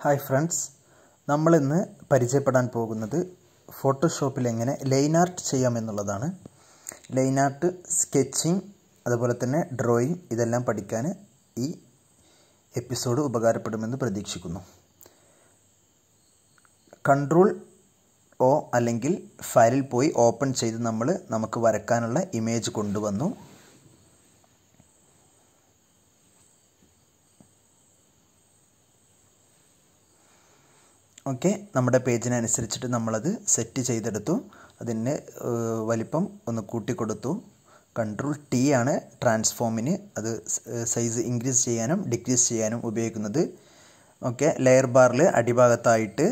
Hi friends, നമ്മളിന്ന് പരിചയപ്പെടാൻ പോകുന്നത് ഫോട്ടോഷോപ്പിൽ എങ്ങനെ ലൈൻ ആർട്ട് ചെയ്യാമെന്നുള്ളതാണ്. ലൈൻ ആർട്ട്, സ്കെച്ചിങ്, അതുപോലെ തന്നെ ഡ്രോയിങ് ഇതെല്ലാം പഠിക്കാൻ ഈ എപ്പിസോഡ് ഉപകാരപ്പെടുമെന്ന് പ്രതീക്ഷിക്കുന്നു. കൺട്രോൾ O അല്ലെങ്കിൽ ഫയലിൽ പോയി ഓപ്പൺ ചെയ്ത് നമുക്ക് വരക്കാനുള്ള ഇമേജ് കൊണ്ടുവന്നു. ഓക്കെ, നമ്മുടെ പേജിനനുസരിച്ചിട്ട് നമ്മളത് സെറ്റ് ചെയ്തെടുത്തു. അതിന് വലിപ്പം ഒന്ന് കൂട്ടിക്കൊടുത്തു. കൺട്രോൾ T ആണ് ട്രാൻസ്ഫോമിന്, അത് സൈസ് ഇൻക്രീസ് ചെയ്യാനും ഡിക്രീസ് ചെയ്യാനും ഉപയോഗിക്കുന്നത്. ഓക്കെ, ലെയർ ബാറിൽ അടിഭാഗത്തായിട്ട്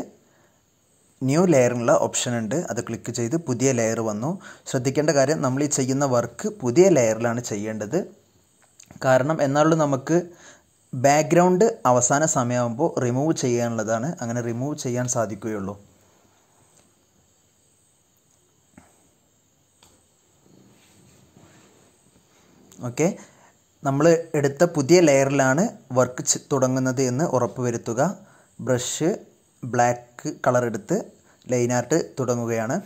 ന്യൂ ലെയറിനുള്ള ഓപ്ഷൻ ഉണ്ട്. അത് ക്ലിക്ക് ചെയ്ത് പുതിയ ലെയർ വന്നു. ശ്രദ്ധിക്കേണ്ട കാര്യം, നമ്മൾ ഈ ചെയ്യുന്ന വർക്ക് പുതിയ ലെയറിലാണ് ചെയ്യേണ്ടത്. കാരണം എന്നാലും നമുക്ക് ബാക്ക്ഗ്രൗണ്ട് അവസാന സമയമാകുമ്പോൾ റിമൂവ് ചെയ്യാനുള്ളതാണ്. അങ്ങനെ റിമൂവ് ചെയ്യാൻ സാധിക്കുകയുള്ളൂ. ഓക്കെ, നമ്മൾ എടുത്ത പുതിയ ലെയറിലാണ് വർക്ക് തുടങ്ങുന്നത് എന്ന് ഉറപ്പുവരുത്തുക. ബ്രഷ് ബ്ലാക്ക് കളർ എടുത്ത് ലൈൻ ആർട്ട് തുടങ്ങുകയാണ്.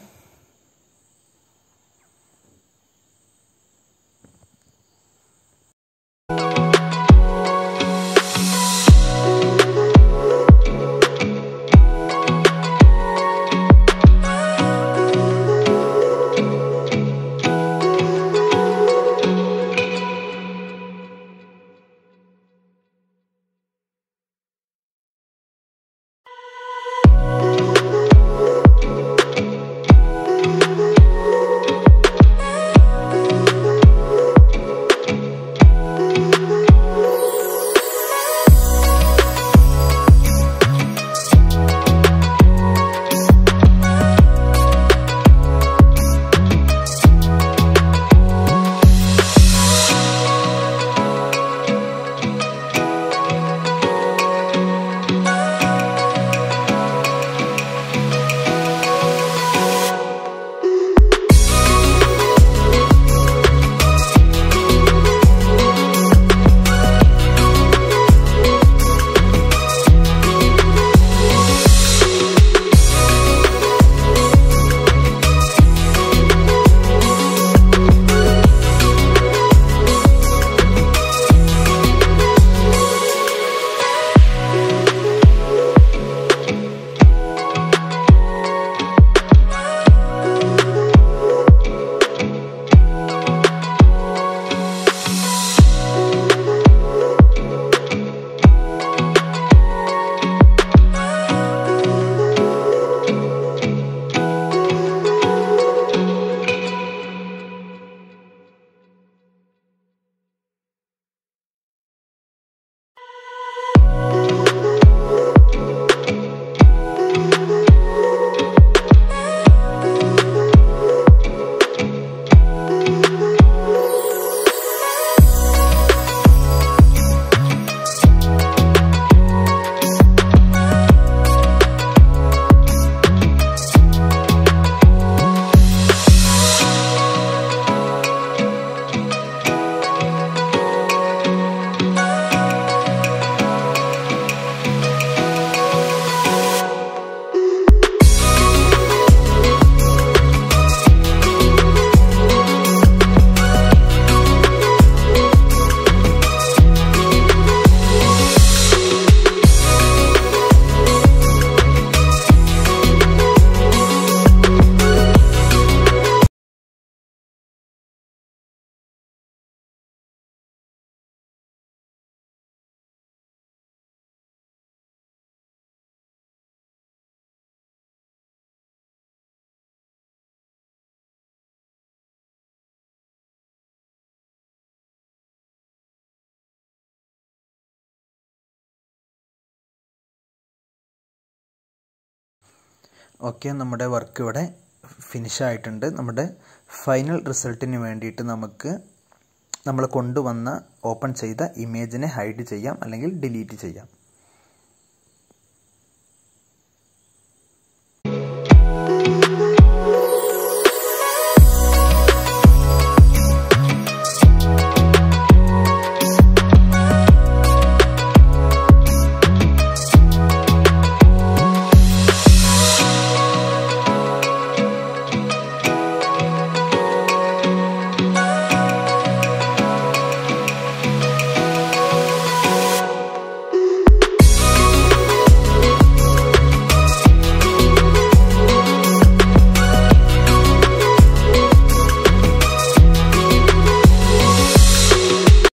ഓക്കെ, നമ്മുടെ വർക്ക് ഇവിടെ ഫിനിഷ് ആയിട്ടുണ്ട്. നമ്മുടെ ഫൈനൽ റിസൾട്ടിന് വേണ്ടിയിട്ട് നമ്മൾ കൊണ്ടുവന്ന ഓപ്പൺ ചെയ്ത ഇമേജിനെ ഹൈഡ് ചെയ്യാം അല്ലെങ്കിൽ ഡിലീറ്റ് ചെയ്യാം.